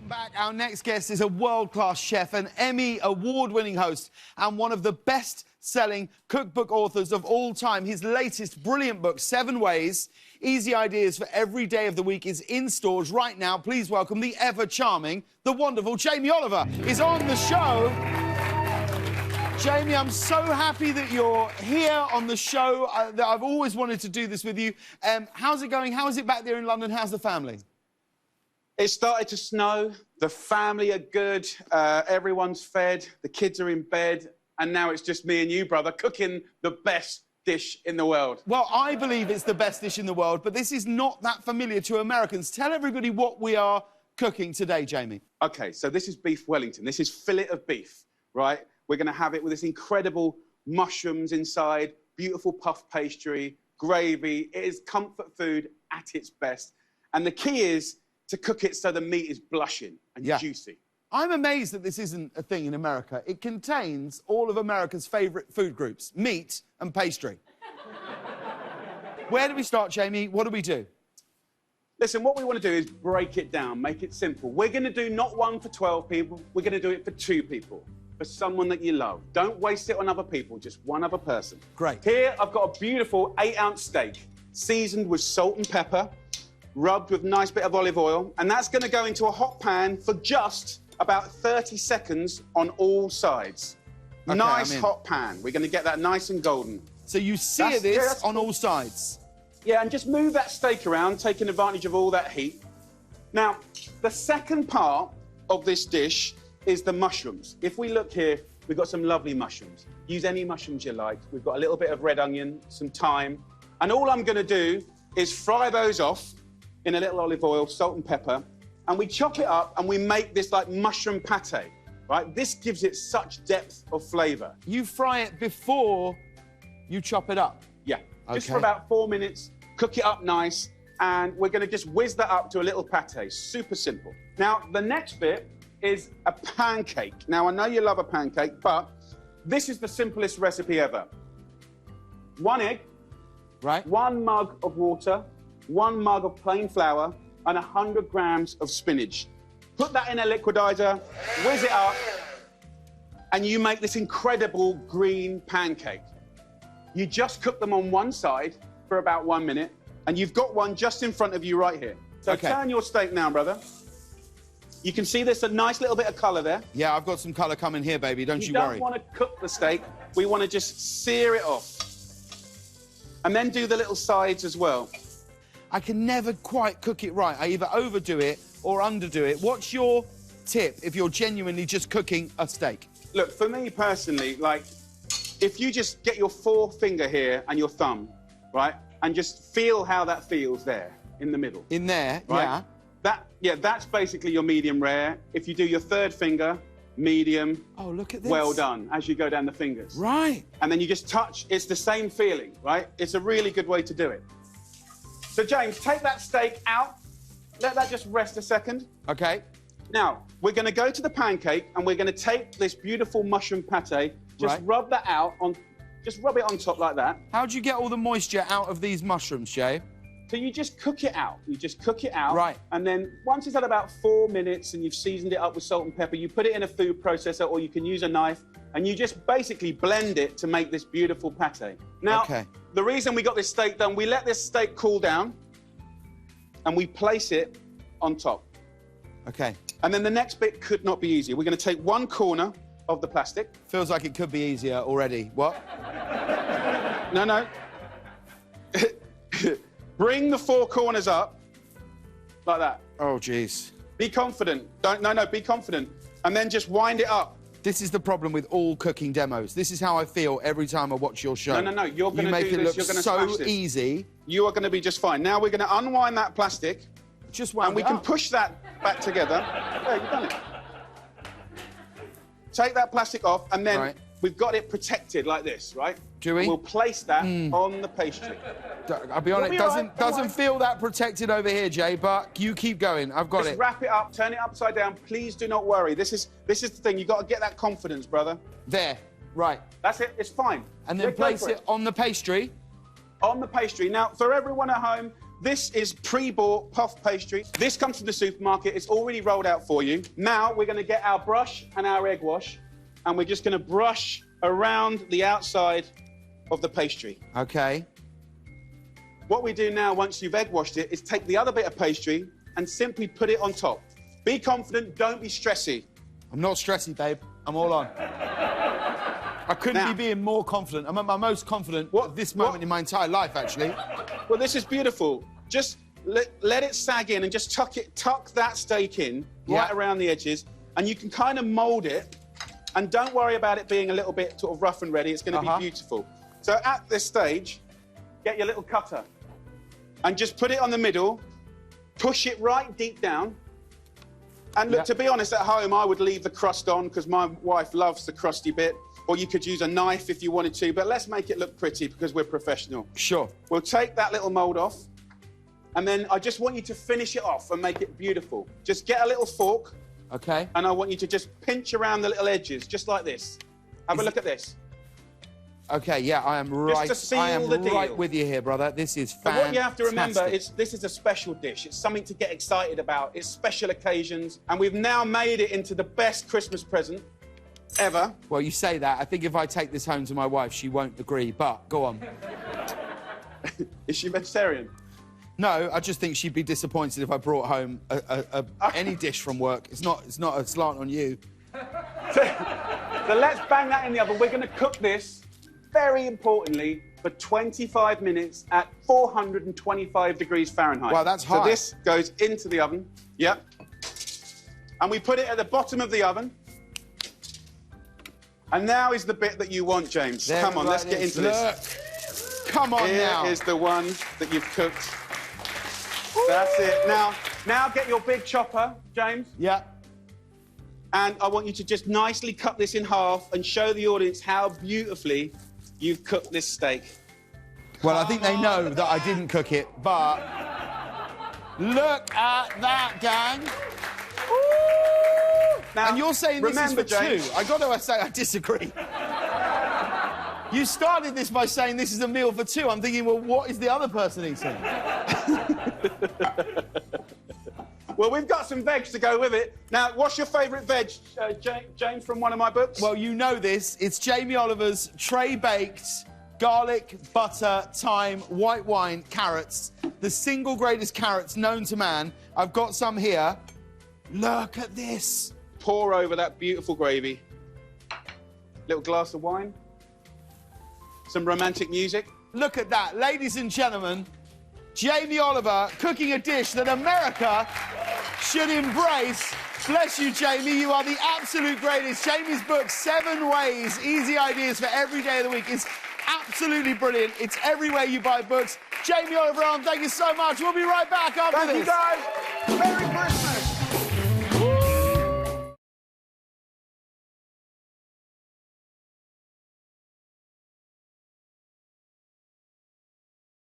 Welcome back. Our next guest is a world-class chef, an Emmy award-winning host, and one of the best-selling cookbook authors of all time. His latest brilliant book, 7 Ways, Easy Ideas for Every Day of the Week, is in stores right now. Please welcome the ever-charming, the wonderful Jamie Oliver is on the show. Jamie, I'm so happy that you're here on the show. That I've always wanted to do this with you. How's it going? How is it back there in London? How's the family? It started to snow, the family are good, everyone's fed, the kids are in bed, and now it's just me and you, brother, cooking the best dish in the world. Well, I believe it's the best dish in the world, but this is not that familiar to Americans. Tell everybody what we are cooking today, Jamie. OK, so this is beef Wellington. This is fillet of beef, right? We're going to have it with this incredible mushrooms inside, beautiful puff pastry, gravy. It is comfort food at its best. And the key is to cook it so the meat is blushing and juicy. I'm amazed that this isn't a thing in America. It contains all of America's favourite food groups, meat and pastry. Where do we start, Jamie? What do we do? Listen, what we want to do is break it down, make it simple. We're going to do not one for 12 people. We're going to do it for 2 people, for someone that you love. Don't waste it on other people, just one other person. Great. Here, I've got a beautiful 8-ounce steak, seasoned with salt and pepper, rubbed with a nice bit of olive oil, and that's going to go into a hot pan for just about 30 seconds on all sides. Okay, nice hot pan. We're going to get that nice and golden. So you sear this on all sides? Yeah, and just move that steak around, taking advantage of all that heat. Now, the second part of this dish is the mushrooms. If we look here, we've got some lovely mushrooms. Use any mushrooms you like. We've got a little bit of red onion, some thyme, and all I'm going to do is fry those off in a little olive oil, salt and pepper, and we chop it up and we make this like mushroom pate, right? This gives it such depth of flavour. You fry it before you chop it up? Yeah, just for about 4 minutes, cook it up nice, and we're going to just whiz that up to a little pate. Super simple. Now, the next bit is a pancake. Now, I know you love a pancake, but this is the simplest recipe ever. 1 egg, right? 1 mug of water, 1 mug of plain flour, and 100 grams of spinach. Put that in a liquidizer, whiz it up, and you make this incredible green pancake. You just cook them on one side for about 1 minute, and you've got one just in front of you right here. So turn your steak now, brother. You can see there's a nice little bit of colour there. Yeah, I've got some colour coming here, baby, don't you worry. We don't want to cook the steak, we want to just sear it off. And then do the little sides as well. I can never quite cook it right. I either overdo it or underdo it. What's your tip if you're genuinely just cooking a steak? Look, for me personally, like, if you just get your forefinger here and your thumb, right, and just feel how that feels there, in the middle. In there, right? Yeah. That's basically your medium rare. If you do your third finger, medium. Oh, look at this. Well done, as you go down the fingers. Right. And then you just touch, it's the same feeling, right? It's a really good way to do it. So, James, take that steak out. Let that just rest a second. OK. Now, we're going to go to the pancake, and we're going to take this beautiful mushroom pate, just rub that out on, just rub it on top like that. How do you get all the moisture out of these mushrooms, Jay? So you just cook it out. You just cook it out. Right. And then once it's at about 4 minutes and you've seasoned it up with salt and pepper, you put it in a food processor, or you can use a knife, and you just basically blend it to make this beautiful pate. Now, the reason we got this steak done, we let this steak cool down, and we place it on top. OK. And then the next bit could not be easier. We're going to take 1 corner of the plastic. Feels like it could be easier already. What? No. Bring the 4 corners up, like that. Oh, jeez. Be confident. Be confident. And then just wind it up. This is the problem with all cooking demos. This is how I feel every time I watch your show. No, you're going to do this. You make it look you're gonna smash so this. easy. You are going to be just fine. Now we're going to unwind that plastic. Just wind and we can push that back together. There, you've done it. Take that plastic off, and then we've got it protected like this, right? Do we? We'll place that on the pastry. I'll be honest, it doesn't feel that protected over here, Jay, but you keep going. I've got it. Just wrap it up, turn it upside down. Please do not worry. This is the thing. You've got to get that confidence, brother. There, right. That's it. It's fine. And then place it on the pastry. On the pastry. Now, for everyone at home, this is pre-bought puff pastry. This comes from the supermarket. It's already rolled out for you. Now we're going to get our brush and our egg wash, and we're just going to brush around the outside of the pastry. OK. What we do now, once you've egg washed it, is take the other bit of pastry and simply put it on top. Be confident, don't be stressy. I'm not stressy, babe. I'm all on. I couldn't be being more confident. I'm at my most confident at this moment in my entire life, actually. Well, this is beautiful. Just let it sag in and just tuck that steak in right around the edges, and you can kind of mould it, and don't worry about it being a little bit sort of rough and ready. It's going to be beautiful. So at this stage, get your little cutter and just put it on the middle, push it right deep down. And look, to be honest, at home, I would leave the crust on because my wife loves the crusty bit. Or you could use a knife if you wanted to, but let's make it look pretty because we're professional. Sure. We'll take that little mould off, and then I just want you to finish it off and make it beautiful. Just get a little fork. OK. And I want you to just pinch around the little edges, just like this. Have a look at this. OK, yeah, I am right. Just to seal I am the deal. right with you here, brother. This is fantastic. But what you have to remember is this is a special dish. It's something to get excited about. It's special occasions, and we've now made it into the best Christmas present ever. Well, you say that. I think if I take this home to my wife, she won't agree, but go on. Is she vegetarian? No, I just think she'd be disappointed if I brought home any dish from work. It's not a slant on you. So let's bang that in the oven. We're going to cook this, very importantly, for 25 minutes at 425 degrees Fahrenheit. Wow, that's high. So this goes into the oven. Yep. And we put it at the bottom of the oven. And now is the bit that you want, James. Come on, let's get into this. Come on now. Here is the one that you've cooked. That's it. Now get your big chopper, James. Yeah. And I want you to just nicely cut this in half and show the audience how beautifully you've cooked this steak. Well, I think they know that I didn't cook it, but look at that, gang. Now, and you're saying this is for James, two. I got to say, I disagree. You started this by saying this is a meal for two. I'm thinking, well, what is the other person eating? Well, we've got some veg to go with it. Now, what's your favourite veg, James, from one of my books? Well, you know this. It's Jamie Oliver's tray-baked garlic, butter, thyme, white wine, carrots. The single greatest carrots known to man. I've got some here. Look at this. Pour over that beautiful gravy. Little glass of wine. Some romantic music. Look at that. Ladies and gentlemen, Jamie Oliver cooking a dish that America should embrace. Bless you, Jamie. You are the absolute greatest. Jamie's book, 7 Ways, Easy Ideas for Every Day of the Week, is absolutely brilliant. It's everywhere you buy books. Jamie Oliver, thank you so much. We'll be right back after this. Thank you, guys. Merry Christmas.